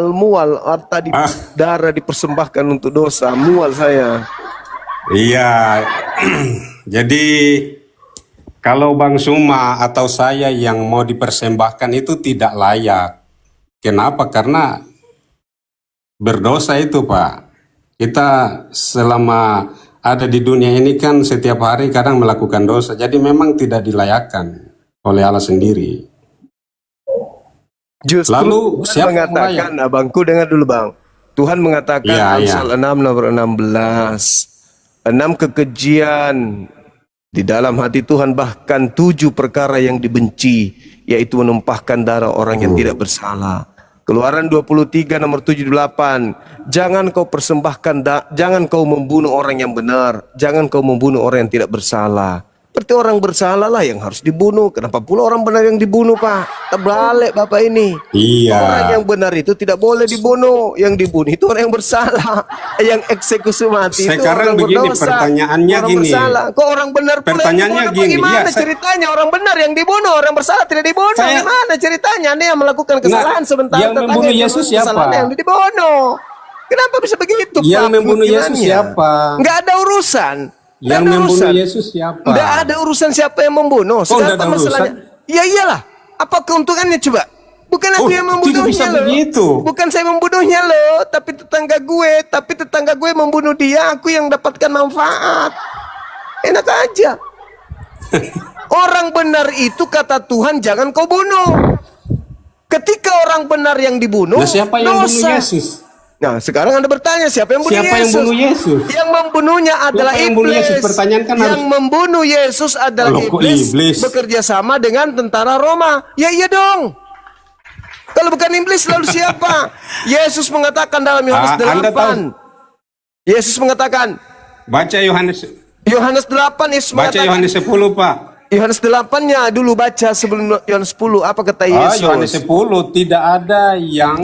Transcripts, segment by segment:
mual. Tadi darah dipersembahkan untuk dosa, mual saya. Iya, jadi kalau Bang Suma atau saya yang mau dipersembahkan itu tidak layak. Kenapa? Karena berdosa itu, Pak. Kita selama ada di dunia ini kan setiap hari kadang melakukan dosa. Jadi memang tidak dilayakkan oleh Allah sendiri. Justru Lalu Tuhan siapa mengatakan, abangku dengar dulu bang. Tuhan mengatakan Amsal 6 nomor 16. 6 kekejian di dalam hati Tuhan, bahkan 7 perkara yang dibenci, yaitu menumpahkan darah orang yang tidak bersalah. Keluaran 23 nomor 78. Jangan kau persembahkan, jangan kau membunuh orang yang benar, jangan kau membunuh orang yang tidak bersalah. Berarti orang bersalah lah yang harus dibunuh. Kenapa pula orang benar yang dibunuh, Pak? Terbalik Bapak ini. Iya. Orang yang benar itu tidak boleh dibunuh. Yang dibunuh itu orang yang bersalah. Yang eksekusi mati sekarang itu orang begini, berdosa. pertanyaannya orang gini. bersalah. Kok orang benar pula Pertanyaannya yang dibunuh? gini, Gimana ya, ceritanya? Orang benar yang dibunuh, orang bersalah tidak dibunuh. Saya- Gimana ceritanya? Anda yang melakukan kesalahan sebentar yang membunuh Yesus siapa? Yang dibunuh. Kenapa bisa begitu, Yang Pak? membunuh Yesus Pemikirannya? siapa? Nggak ada urusan. Yang membunuh Yesus siapa? Nggak ada urusan siapa yang membunuh. nggak ada Masalahnya, ya iyalah. Apa keuntungannya coba? Bukan aku yang tidak bisa membunuhnya loh. begitu. Bukan saya membunuhnya loh, tapi tetangga gue membunuh dia, aku yang dapatkan manfaat. Enak aja. Orang benar itu kata Tuhan jangan kau bunuh. Ketika orang benar yang dibunuh, Nah, siapa yang bunuh dosa. Yesus? Nah, sekarang Anda bertanya siapa yang bunuh Siapa yang Yesus? bunuh Yesus? Yang membunuhnya adalah Siapa yang bunuh iblis. Yesus? Pertanyaan kan yang membunuh Yesus adalah Loh, kok iblis, iblis? bekerja sama dengan tentara Roma. Ya iya dong. Kalau bukan iblis lalu siapa? Yesus mengatakan dalam Yohanes Anda 8. tahu? Yesus mengatakan Baca Yohanes Yohanes 8 Yesus baca mengatakan Yohanes 10, Pak. Yohanes 8-nya dulu baca sebelum Yohanes 10. Apa kata Yesus? Yohanes 10, tidak ada yang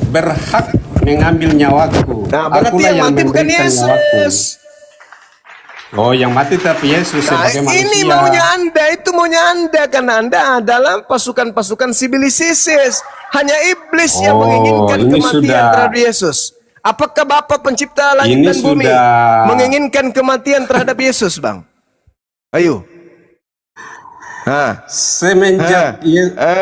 berhak mengambil nyawaku. Nah, berarti Akulah yang mati bukan memberikan Yesus. nyawaku. Oh, yang mati tapi Yesus Nah, sebagai manusia. ini maunya Anda, itu maunya Anda, karena Anda adalah pasukan-pasukan sibilisis. Hanya iblis yang menginginkan ini kematian sudah. terhadap Yesus. Apakah Bapa pencipta langit Ini dan bumi sudah. menginginkan kematian terhadap Yesus, Bang? Ayo. Semenjak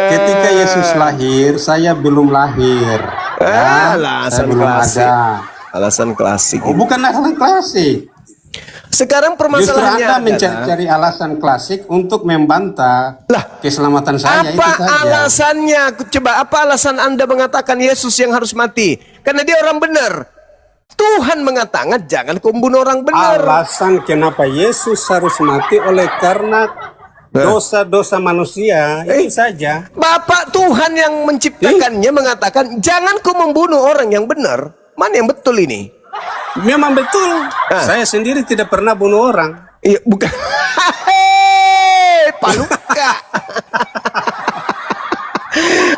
ketika Yesus lahir, saya belum lahir. Ya, saya Alasan belum klasik. ada. Alasan klasik. Oh, bukan alasan klasik. Sekarang Justru permasalahannya Anda adalah, mencari alasan klasik untuk membantah keselamatan saya, itu apa saja. alasannya? Coba, apa alasan Anda mengatakan Yesus yang harus mati? Karena dia orang benar. Tuhan mengatakan jangan kau membunuh orang benar. Alasan kenapa Yesus harus mati oleh karena dosa-dosa manusia, itu saja. Bapak Tuhan yang menciptakannya mengatakan jangan kau membunuh orang yang benar. Mana yang betul ini? Memang betul. Saya sendiri tidak pernah bunuh orang. Iya, bukan. Hei, Paluka.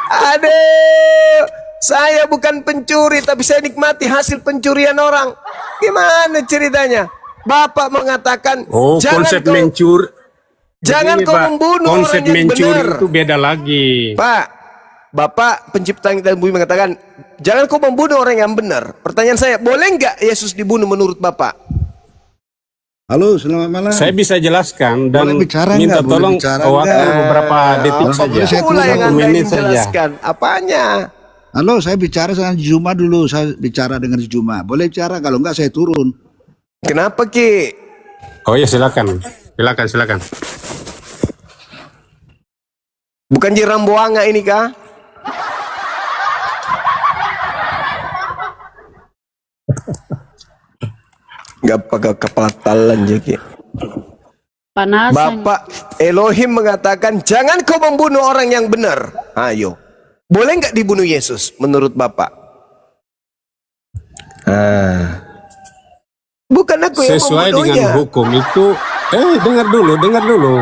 Aduh, saya bukan pencuri, tapi saya nikmati hasil pencurian orang. Gimana ceritanya? Bapak mengatakan, konsep mencuri. Jangan kau membunuh konsep orang yang mencuri benar. itu beda lagi. Pak, Bapak pencipta langit dan bumi mengatakan, jangan kau membunuh orang yang benar. Pertanyaan saya, boleh nggak Yesus dibunuh menurut Bapak? Halo, selamat malam. Saya bisa jelaskan dan Boleh bicara minta nggak? Boleh tolong bicara waktu nggak? beberapa detik Apa saja. boleh saya Itulah yang Satu Anda menit ingin saja. jelaskan. Apanya? Halo, saya bicara dengan Juma dulu. Saya bicara dengan Juma. Boleh bicara, kalau enggak saya turun. Kenapa Ki? Oh ya, silakan. Silakan. Bukan Jiramboanga ini kah? Gak pakai kepala talan Ki. Panasan. Bapak Elohim mengatakan jangan kau membunuh orang yang benar. Ayo, boleh nggak dibunuh Yesus menurut Bapak? Bukan aku yang Sesuai membunuhnya. dengan hukum itu, dengar dulu.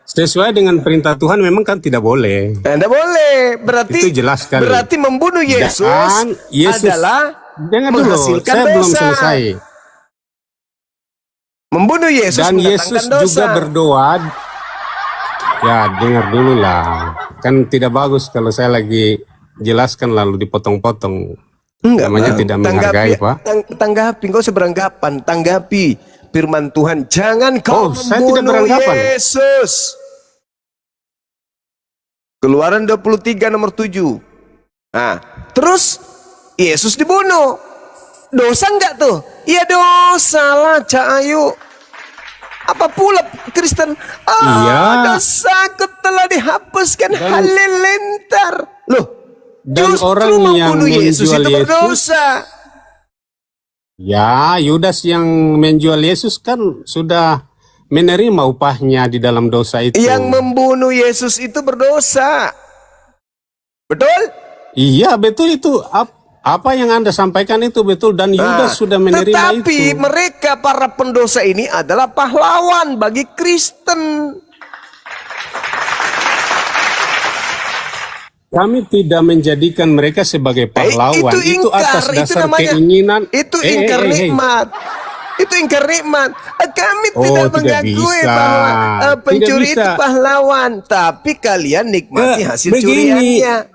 Sesuai dengan perintah Tuhan memang kan tidak boleh. Anda boleh. Berarti Itu jelas sekali. Berarti membunuh Yesus, Yesus adalah dengar dulu, menghasilkan saya belum dosa. selesai. Membunuh Yesus Dan mendatangkan Yesus dosa. juga berdoa. Ya, dengar dulu lah. Kan tidak bagus kalau saya lagi jelaskan lalu dipotong-potong. Enggak, Namanya Bang. tidak menghargai, Pak. Tanggapi, kau seberanggapan. Tanggapi firman Tuhan. Jangan kau Saya tidak membunuh beranggapan. Yesus. Keluaran 23 nomor 7. Nah, terus Yesus dibunuh. Dosa enggak tuh? Ya dosa lah, Cak Ayu. Apa pula Kristen? Iya. Dosaku telah dihapuskan, halilintar. Loh, Dan justru orang yang membunuh Yesus menjual itu Yesus, berdosa. ya Yudas yang menjual Yesus kan sudah menerima upahnya di dalam dosa itu. Yang membunuh Yesus itu berdosa. Betul? Iya betul itu. Apa yang Anda sampaikan itu betul, dan Yudas sudah menerima tetapi itu. mereka para pendosa ini adalah pahlawan bagi Kristen. Kami tidak menjadikan mereka sebagai pahlawan. Itu atas dasar keinginan. Itu ingkar nikmat. Itu ingkar nikmat. Kami tidak mengakui bahwa pencuri itu pahlawan, tapi kalian nikmati hasil curiannya.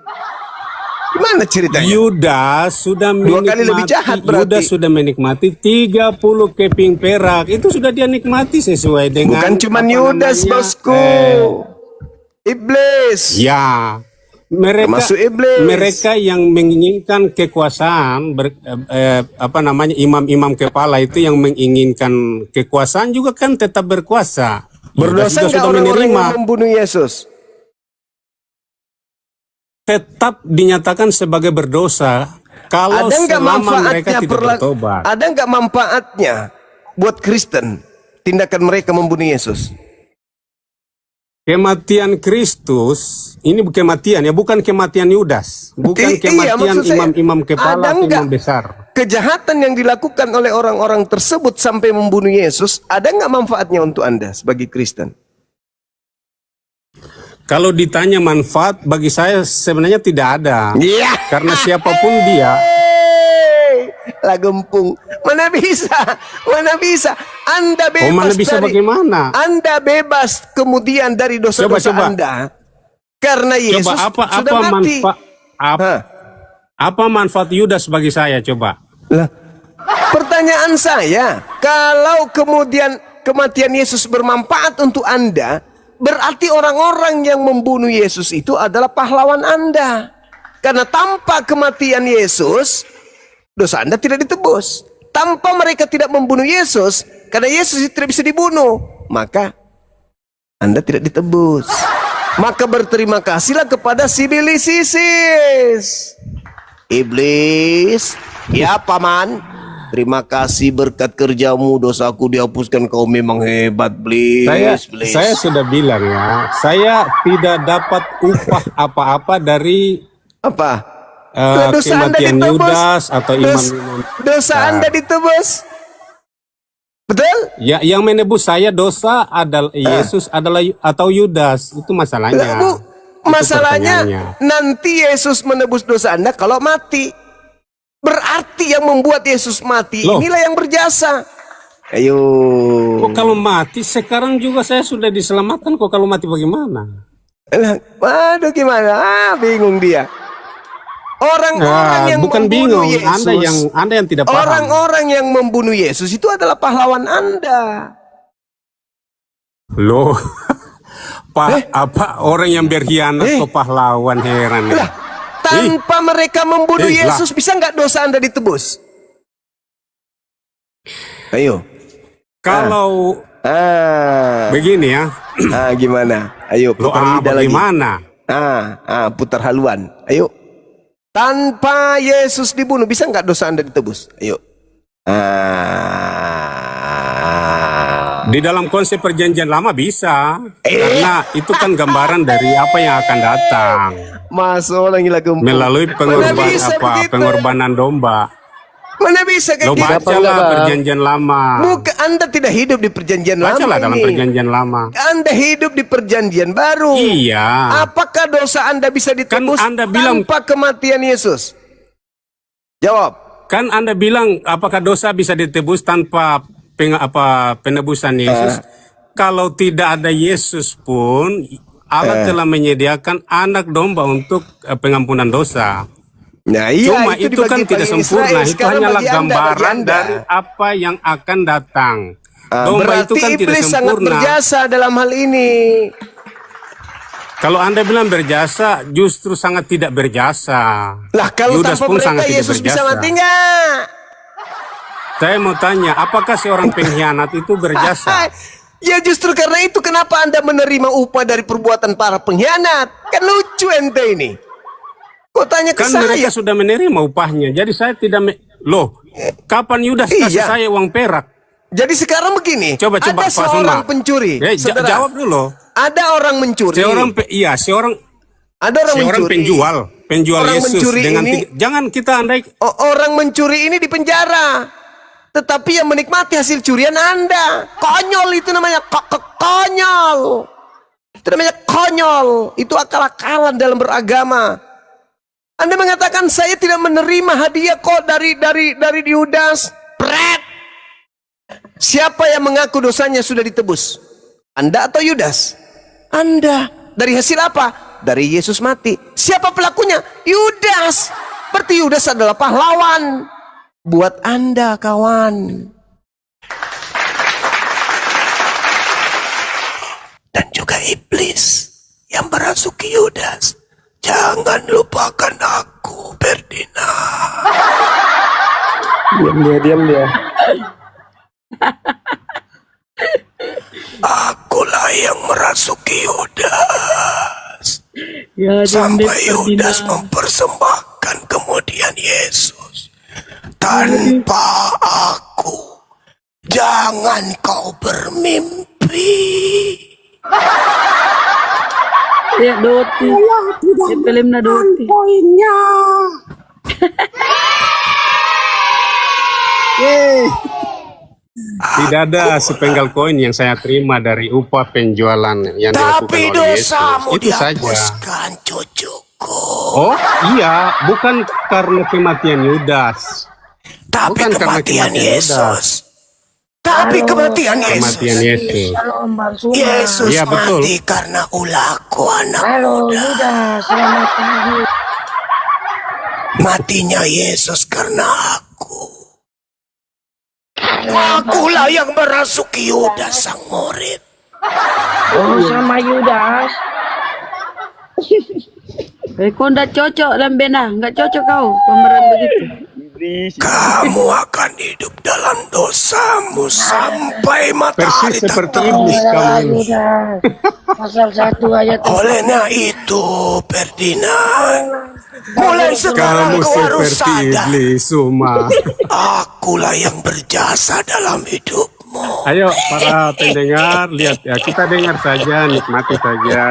Gimana ceritanya? Yudas sudah Dua kali lebih jahat berarti. Yudas sudah menikmati 30 keping perak. Itu sudah dia nikmati sesuai dengan. Bukan cuma Yudas, bosku. Iblis. Ya. Termasuk iblis. Mereka yang menginginkan kekuasaan, imam-imam kepala itu yang menginginkan kekuasaan juga kan tetap berkuasa. Berdosa nggak orang-orang yang membunuh Yesus? Tetap dinyatakan sebagai berdosa kalau selama mereka tidak bertobat. Ada nggak manfaatnya buat Kristen tindakan mereka membunuh Yesus? Kematian Kristus ini kematian ya, bukan kematian Yudas, bukan kematian imam-imam kepala, imam besar. Kejahatan yang dilakukan oleh orang-orang tersebut sampai membunuh Yesus, ada nggak manfaatnya untuk Anda sebagai Kristen? Kalau ditanya manfaat, bagi saya sebenarnya tidak ada. Iya. Karena siapapun dia. Lah gempung. Mana bisa? Mana bisa? Anda bebas. Oh, mana bisa bagaimana? Anda bebas kemudian dari dosa-dosa Anda. Karena Yesus sudah mati. Apa manfaat Yudas bagi saya? Coba. Lah, pertanyaan saya, kalau kemudian kematian Yesus bermanfaat untuk Anda, berarti orang-orang yang membunuh Yesus itu adalah pahlawan Anda. Karena tanpa kematian Yesus, dosa Anda tidak ditebus. Tanpa mereka tidak membunuh Yesus, karena Yesus tidak bisa dibunuh, maka Anda tidak ditebus. Maka berterima kasihlah kepada si Isis. Iblis, ya paman, terima kasih berkat kerjamu dosaku dihapuskan, kau memang hebat, Iblis. Saya sudah bilang ya, saya tidak dapat upah apa-apa dari dosa kematian Yudas atau imam-imam. Dosa Anda ditebus. Betul? Ya, yang menebus saya dosa adalah Yesus adalah atau Yudas, itu masalahnya. Masalahnya nanti Yesus menebus dosa Anda kalau mati. Berarti yang membuat Yesus mati inilah yang berjasa. Ayo. Kok kalau mati sekarang juga saya sudah diselamatkan, kok kalau mati bagaimana? Waduh gimana? Bingung dia. Orang-orang yang bukan membunuh bingung, Yesus, Anda yang tidak paham. Orang-orang yang membunuh Yesus itu adalah pahlawan Anda. Loh, apa orang yang berkhianat ke pahlawan, heran ya. Tanpa mereka membunuh Yesus, bisa nggak dosa Anda ditebus? Ayo. Kalau begini ya. Gimana? Ayo putar lidah lagi. Bagaimana? Putar haluan. Ayo. Tanpa Yesus dibunuh, bisa nggak dosa Anda ditebus? Ayo. Di dalam konsep perjanjian lama bisa. Karena itu kan gambaran dari apa yang akan datang. Masuk lagi melalui pengorbanan domba. Mana bisa kayak gitu? Bacalah perjanjian lama. Bukan, Anda tidak hidup di perjanjian lama. Bacalah dalam perjanjian lama. Anda hidup di perjanjian baru. Iya. Apakah dosa Anda bisa ditebus kan Anda bilang, tanpa kematian Yesus? Jawab. Kan Anda bilang apakah dosa bisa ditebus tanpa penebusan Yesus? Kalau tidak ada Yesus pun, Allah telah menyediakan anak domba untuk pengampunan dosa. Nah, iya, Cuma itu kan dibagi tidak bagi sempurna, Israel. itu Sekarang hanyalah bagi Anda, gambaran bagi Anda. dari apa yang akan datang. Domba Berarti itu kan tidak iblis sangat sempurna. berjasa dalam hal ini. Kalau Anda bilang berjasa, justru sangat tidak berjasa. Lah kalau Yudas tanpa pun mereka sangat tidak Yesus bisa berjasa. mati nggak? Saya mau tanya, apakah seorang pengkhianat itu berjasa? Ya justru karena itu kenapa Anda menerima upah dari perbuatan para pengkhianat? Kan lucu ente ini. Kok tanya ke Kan saya? mereka sudah menerima upahnya. Jadi saya tidak loh, kapan Yudas Iya. kasih saya uang perak? Jadi sekarang begini, Coba ada Pak seorang Suma. pencuri. Saudara, Jawab dulu. ada orang mencuri. Ada orang mencuri. penjual Orang Yesus mencuri dengan ini- jangan kita andai Orang mencuri ini di penjara. Tetapi yang menikmati hasil curian Anda. Konyol itu namanya. Konyol. Itu namanya konyol. Itu akal-akalan dalam beragama. Anda mengatakan saya tidak menerima hadiah kok dari Yudas. Pret. Siapa yang mengaku dosanya sudah ditebus? Anda atau Yudas? Anda. Dari hasil apa? Dari Yesus mati. Siapa pelakunya? Yudas. Berarti Yudas adalah pahlawan buat Anda, kawan. Dan juga iblis yang merasuki Yudas. Jangan lupakan aku, Ferdinand. Diam dia. Akulah yang merasuki Yudas. Ya, Sampai Yudas mempersembahkan kemudian Yesus. Tanpa aku, jangan kau bermimpi. Ya, Doti. Ya, film na Doti. tidak ada sepenggal koin yang saya terima dari upah penjualan yang dilakukan Tapi oleh Yesus. dosamu Itu saja. dihapuskan, cucuku. Oh iya, bukan karena kematian Yudas. Tapi Bukan karena kematian kematian Yesus. Tapi kematian Yesus. Kematian Yesus. Halo, Om Bang Suma. Yesus Iya, betul. mati karena ulahku, anak Halo, muda. Yudas. Selamat pagi. Matinya Yesus karena aku. Akulah yang merasuki Yudas sang murid. Oh, sama Yudas. Kau nggak cocok, Lambena. Nggak cocok kau pemeran begitu. Kamu akan hidup dalam dosamu sampai matahari Persis seperti terbenam. iblis kamu ini. Yudas. Pasal 1 ayat. Olehnya itu, Ferdinand, mulai sekarang Kamu kau harus seperti sadar. iblis, Suma. Akulah yang berjasa dalam hidupmu. Ayo para pendengar, lihat ya, kita dengar saja, nikmati saja.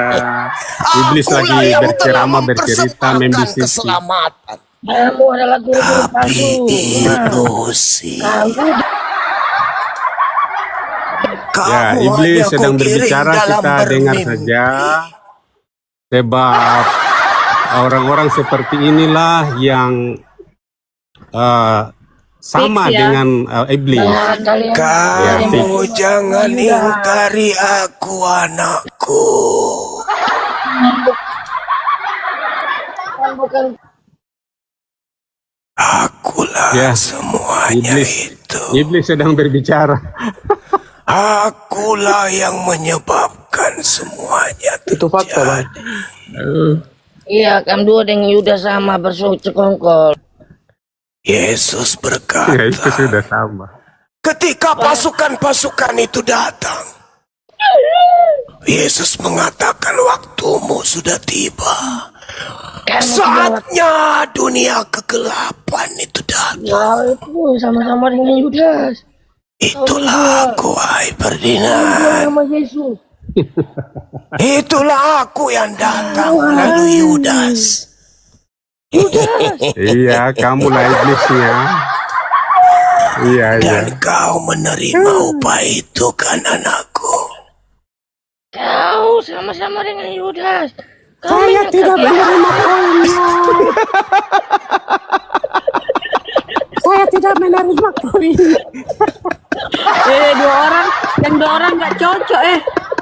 Iblis Akulah lagi yang berceramah, telah bercerita, mempersembahkan membisiki. keselamatan. Kamu adalah guru-guru palsu. Itu sih. Ya, Kamu iblis hanya sedang kukirim berbicara, dalam kita dengar bermimpi. saja. Sebab orang-orang seperti inilah yang sama Fix, ya. dengan iblis. Kalian Kamu jangan ingkari aku, anakku. bukan Akulah Ya, semuanya iblis. itu. Iblis sedang berbicara. Akulah yang menyebabkan semuanya terjadi. Itu fakta, Bang. iya, kamu dua dengan Yudas sama bersekongkol. Yesus Ya, berkata, itu sudah sama. ketika pasukan-pasukan itu datang, Yesus mengatakan waktumu sudah tiba. Saatnya dunia kegelapan itu datang. Ya itu sama-sama dengan Yudas. Itulah aku, hai Ferdinand. Nama Yesus. Itulah aku yang datang melalui Yudas. Iya, kamulah iblisnya. Iya, iya. Dan kau menerima upah itu kan, anakku. Kau sama-sama dengan Yudas. Saya tidak menerima koinnya. Saya tidak menerima koin. Dua orang nggak cocok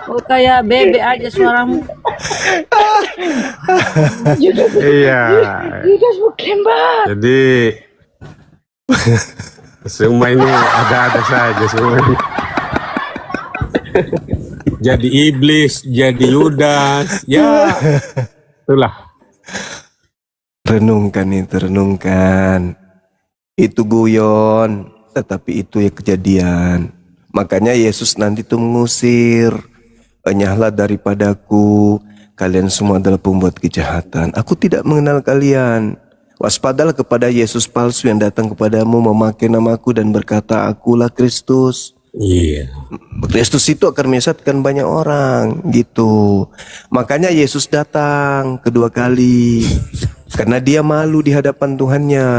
Oh kayak bebek aja suaramu. Yudas, Iya. Yudas berkembar. Jadi semua ini ada-ada saja semua ini. Jadi iblis, jadi Yudas, ya itulah. Renungkan itu, renungkan. Itu guyon, tetapi itu ya kejadian. Makanya Yesus nanti tuh mengusir. Enyahlah daripadaku, kalian semua adalah pembuat kejahatan. Aku tidak mengenal kalian. Waspadalah kepada Yesus palsu yang datang kepadamu memakai namaku dan berkata, akulah Kristus. Iya. Kristus itu akan menyesatkan banyak orang gitu. Makanya Yesus datang kedua kali karena dia malu di hadapan Tuhannya.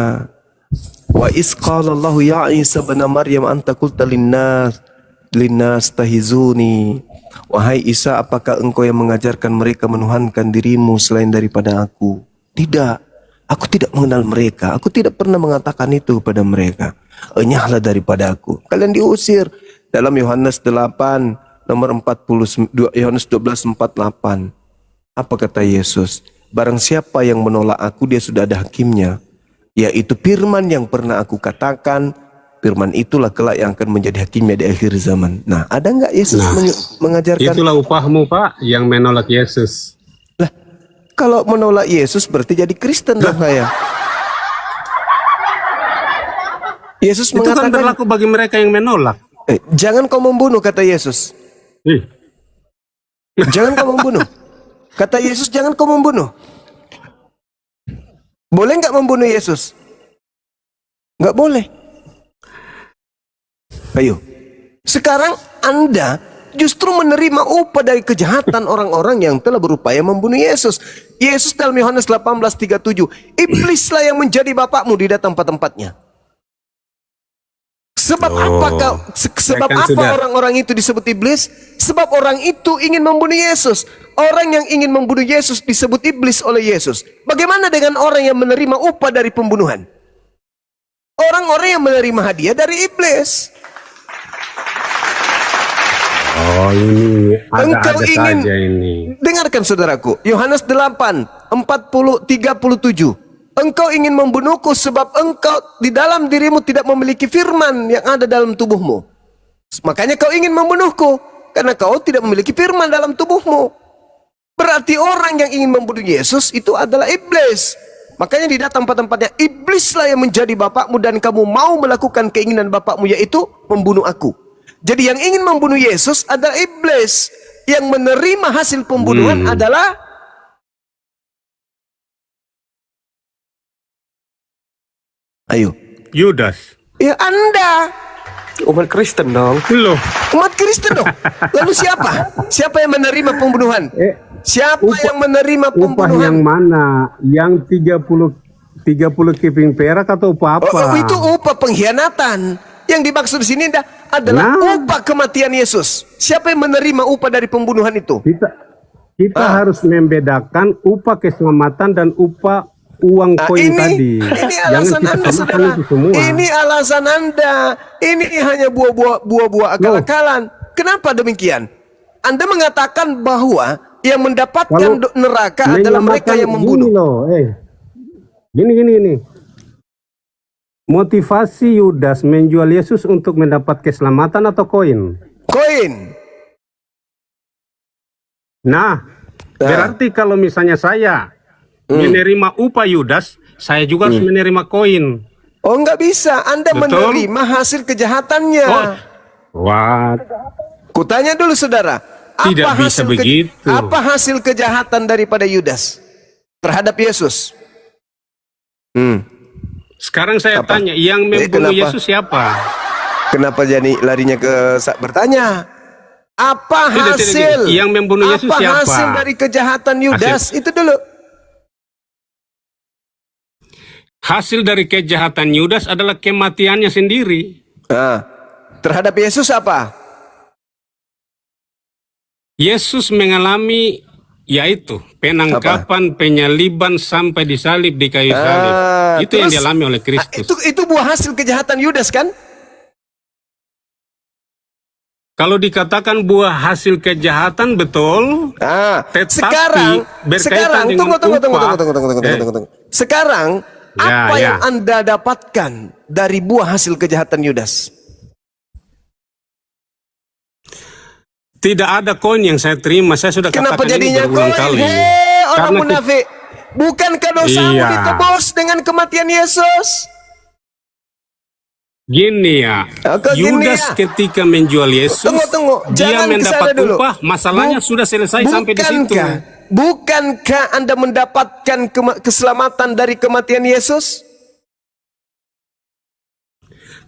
Wa is qala Allah ya Isa bin Maryam anta qulta linnas tahizuni. Wahai Isa, apakah engkau yang mengajarkan mereka menuhankan dirimu selain daripada aku? Tidak. Aku tidak mengenal mereka. Aku tidak pernah mengatakan itu kepada mereka. Enyahlah daripada aku. Kalian diusir. Dalam Yohanes 8 nomor 42, Yohanes 12:48. Apa kata Yesus? Barang siapa yang menolak aku, dia sudah ada hakimnya, yaitu firman yang pernah aku katakan. Firman itulah kelak yang akan menjadi hakimnya di akhir zaman. Nah, ada nggak Yesus mengajarkan? Itulah upahmu, Pak, yang menolak Yesus. Lah, kalau menolak Yesus berarti jadi Kristen dong saya. Yesus Itu kan mengatakan, berlaku bagi mereka yang menolak. jangan kau membunuh, kata Yesus. Ih, Jangan kau membunuh. Kata Yesus, jangan kau membunuh. Boleh nggak membunuh Yesus? Nggak boleh. Ayo. Sekarang Anda justru menerima upah dari kejahatan orang-orang yang telah berupaya membunuh Yesus. Yesus dalam Yohanes 18:37, iblislah yang menjadi bapakmu di tempat-tempatnya. Sebab kan sudah. orang-orang itu disebut iblis? Sebab orang itu ingin membunuh Yesus. Orang yang ingin membunuh Yesus disebut iblis oleh Yesus. Bagaimana dengan orang yang menerima upah dari pembunuhan? Orang-orang yang menerima hadiah dari iblis. oh ini Engkau ada-ada ingin, saja ini. dengarkan saudaraku, Yohanes 8:40-37. Engkau ingin membunuhku sebab engkau di dalam dirimu tidak memiliki firman yang ada dalam tubuhmu. Makanya kau ingin membunuhku karena kau tidak memiliki firman dalam tubuhmu. Berarti orang yang ingin membunuh Yesus itu adalah iblis. Makanya di tempat-tempatnya, iblislah yang menjadi bapakmu dan kamu mau melakukan keinginan bapakmu, yaitu membunuh aku. Jadi yang ingin membunuh Yesus adalah iblis. Yang menerima hasil pembunuhan adalah ayo. Yudas. Ya Anda. Umat Kristen dong. Loh, Umat Kristen dong. Lalu siapa? Siapa yang menerima pembunuhan? Siapa yang menerima upah yang pembunuhan? mana? Yang 30 keping perak atau upah apa? Oh, itu upah pengkhianatan. Yang dimaksud di sini adalah upah kematian Yesus. Siapa yang menerima upah dari pembunuhan itu? Kita harus membedakan upah keselamatan dan upah uang koin tadi. Ini alasan Jangan kita Anda, samakan saudara. itu semua. Ini alasan Anda. Ini hanya buah-buah akal-akalan. Kenapa demikian? Anda mengatakan bahwa yang mendapatkan Kalau neraka adalah mereka yang membunuh. Gini. Motivasi Yudas menjual Yesus untuk mendapat keselamatan atau koin? Koin. Nah, berarti kalau misalnya saya menerima upah Yudas, saya juga harus menerima koin. Oh, nggak bisa. Anda Betul. menerima hasil kejahatannya. What? Kutanya dulu, saudara. Tidak bisa begitu. Apa hasil kejahatan daripada Yudas terhadap Yesus? Sekarang saya Apa? tanya, yang membunuh Kenapa? Yesus siapa? Kenapa jadi larinya ke bertanya? Apa Tidak, hasil? yang membunuh Yesus apa siapa? hasil dari kejahatan Yudas? Itu dulu. Hasil dari kejahatan Yudas adalah kematiannya sendiri. Nah, terhadap Yesus apa? Yesus mengalami yaitu penangkapan, penyaliban sampai disalib di kayu salib. Itu yang terus, dialami oleh Kristus. Itu buah hasil kejahatan Yudas kan? Kalau dikatakan buah hasil kejahatan betul, Ah, tetapi sekarang berkaitan dengan tunggu. Sekarang Ya, apa ya. yang Anda dapatkan dari buah hasil kejahatan Yudas? tidak ada koin yang saya terima. Saya sudah Kenapa katakan ini jadinya berulang koin? kali. Hei, orang Karena munafik. Bukankah dosamu Iya. ditebus dengan kematian Yesus? Gini ya, Kok gini Yudas ya? ketika menjual Yesus, Tunggu. dia Jangan mendapat kesana dulu. upah. Masalahnya sudah selesai sampai di situ. Bukankah Anda mendapatkan keselamatan dari kematian Yesus?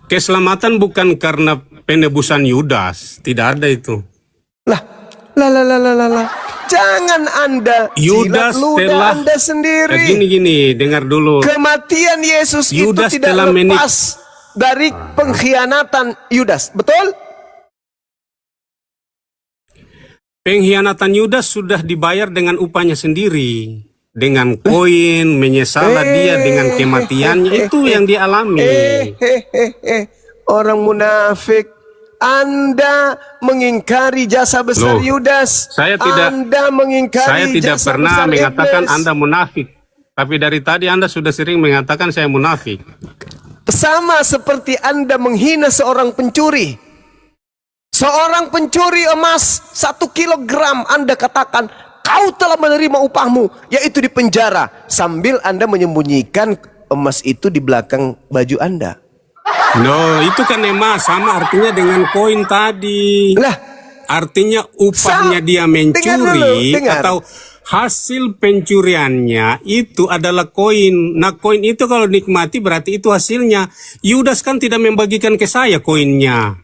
Keselamatan bukan karena penebusan Yudas, tidak ada itu. Lah. Jangan Anda Yudas jilat ludah telah Anda sendiri. gini, dengar dulu. Kematian Yesus Yudas itu tidak telah lepas dari pengkhianatan Yudas. Betul? Pengkhianatan Yudas sudah dibayar dengan upahnya sendiri. Dengan koin, menyesalah dia dengan kematiannya. Itu yang dia alami. Orang munafik. Anda mengingkari jasa besar Loh, Yudas. saya tidak- Anda mengingkari Saya tidak jasa pernah besar mengatakan iblis. Anda munafik. Tapi dari tadi Anda sudah sering mengatakan saya munafik. Sama seperti Anda menghina seorang pencuri. Seorang pencuri emas 1 kilogram, Anda katakan kau telah menerima upahmu, yaitu di penjara, sambil Anda menyembunyikan emas itu di belakang baju Anda. No, itu kan emas, sama artinya dengan koin tadi. Lah, Artinya upahnya dia Dengar dulu, mencuri dengar. atau hasil pencuriannya itu adalah koin. Nah, koin itu kalau nikmati berarti itu hasilnya. Yudas kan tidak membagikan ke saya koinnya.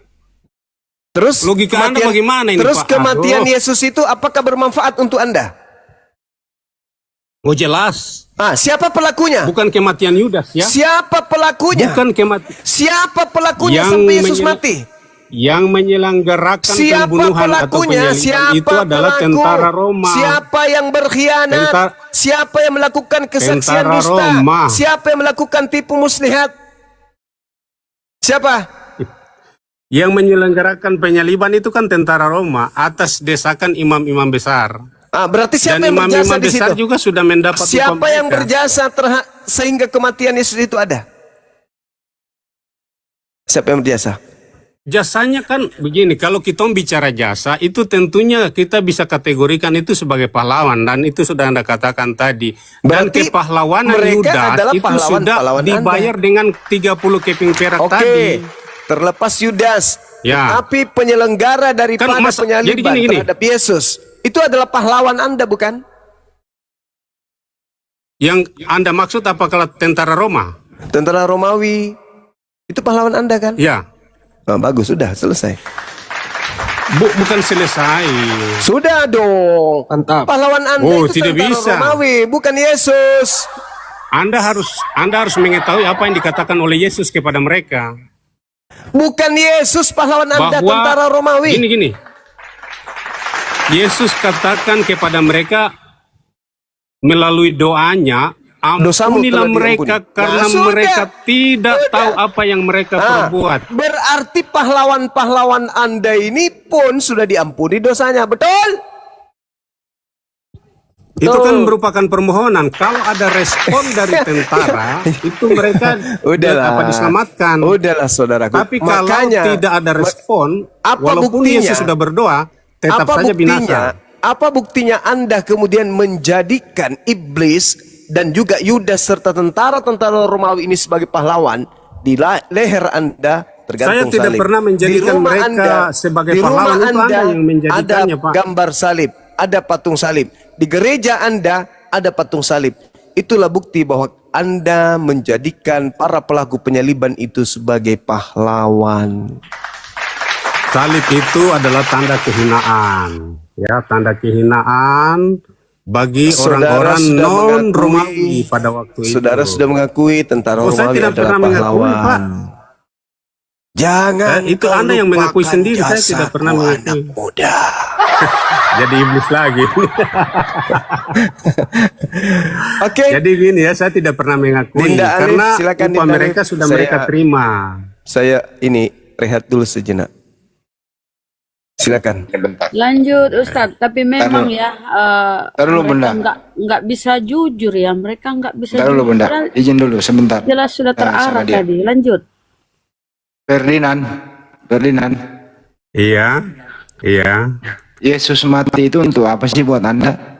terus Logika Anda bagaimana ini, Terus Pak? kematian Aduh. Yesus itu apakah bermanfaat untuk Anda? Oh jelas, Siapa pelakunya? bukan kematian Yudas ya. Siapa pelakunya? Bukan kematian. Siapa pelakunya Yang sampai Yesus menyel- mati? Yang menyelenggarakan Siapa pembunuhan atau pelakunya? penyaliban Siapa itu adalah pelaku? tentara Roma. Siapa yang berkhianat? Tentara- Siapa yang melakukan kesaksian Tentara dusta? Roma. Siapa yang melakukan tipu muslihat? Siapa? Yang menyelenggarakan penyaliban itu kan tentara Roma atas desakan imam-imam besar. Berarti siapa Dan yang berjasa imam-imam di besar situ? juga sudah mendapat upah Siapa yang mereka. berjasa sehingga kematian Yesus itu ada? Siapa yang berjasa? Jasanya kan begini, kalau kita bicara jasa itu tentunya kita bisa kategorikan itu sebagai pahlawan dan itu sudah Anda katakan tadi. Dan Berarti kepahlawanan mereka Yudas adalah itu pahlawan- sudah pahlawan dibayar dengan 30 keping perak Oke, tadi. terlepas Yudas, Ya. tapi penyelenggara daripada Kan jadi penyaliban gini. terhadap Yesus itu adalah pahlawan Anda, bukan? Yang Anda maksud apakah tentara Roma? Tentara Romawi itu pahlawan Anda kan? Ya, Bagus, sudah selesai. bukan selesai. Sudah dong. Mantap. Pahlawan Anda Oh, itu tidak tentara bisa. Romawi, bukan Yesus. Anda harus mengetahui apa yang dikatakan oleh Yesus kepada mereka. Bukan Yesus pahlawan Anda, Bahwa tentara Romawi. Gini. Yesus katakan kepada mereka melalui doanya, Dosamu ampunilah telah mereka diampuni. karena Nah, sudah. mereka tidak tahu apa yang mereka perbuat. Berarti pahlawan-pahlawan Anda ini pun sudah diampuni dosanya, betul? Itu kan merupakan permohonan. Kalau ada respon dari tentara, itu mereka diselamatkan. Udahlah saudaraku. Tapi kalau Makanya, tidak ada respon, apa walaupun buktinya? Yesus sudah berdoa, tetap saja binasa. Apa buktinya Anda kemudian menjadikan iblis dan juga Yudas serta tentara-tentara Romawi ini sebagai pahlawan di leher Anda tergantung Saya tidak salib. pernah menjadikan Di rumah mereka sebagai di rumah pahlawan. Itu Anda yang menjadikannya, ada Pak. gambar salib, ada patung salib. Di gereja Anda ada patung salib. Itulah bukti bahwa Anda menjadikan para pelaku penyaliban itu sebagai pahlawan. Salib itu adalah tanda kehinaan, ya, tanda kehinaan bagi Saudara orang-orang sudah non mengakui- Romawi pada waktu itu. Saudara sudah mengakui tentara Oh, saya Romawi tidak adalah pernah mengakui, pahlawan. Pak. Jangan Itu kau Anda yang mengakui lupakan sendiri, saya tidak jasaku, pernah mengakui. anak muda. Jadi iblis lagi. Oke. Jadi gini ya, saya tidak pernah mengakui Dinda Alif, karena silakan, upah Dinda mereka Alif. sudah mereka terima. Saya ini rehat dulu sejenak. Silakan. Lanjut Ustadz, tapi memang ya Taruh dulu, mereka Bunda. nggak bisa jujur ya, mereka nggak bisa Bentar dulu, jujur. Bunda. Padahal Izin dulu sebentar. jelas sudah sama terarah dia. tadi. Lanjut. Ferdinand, Iya, iya. Yesus mati itu untuk apa sih buat Anda?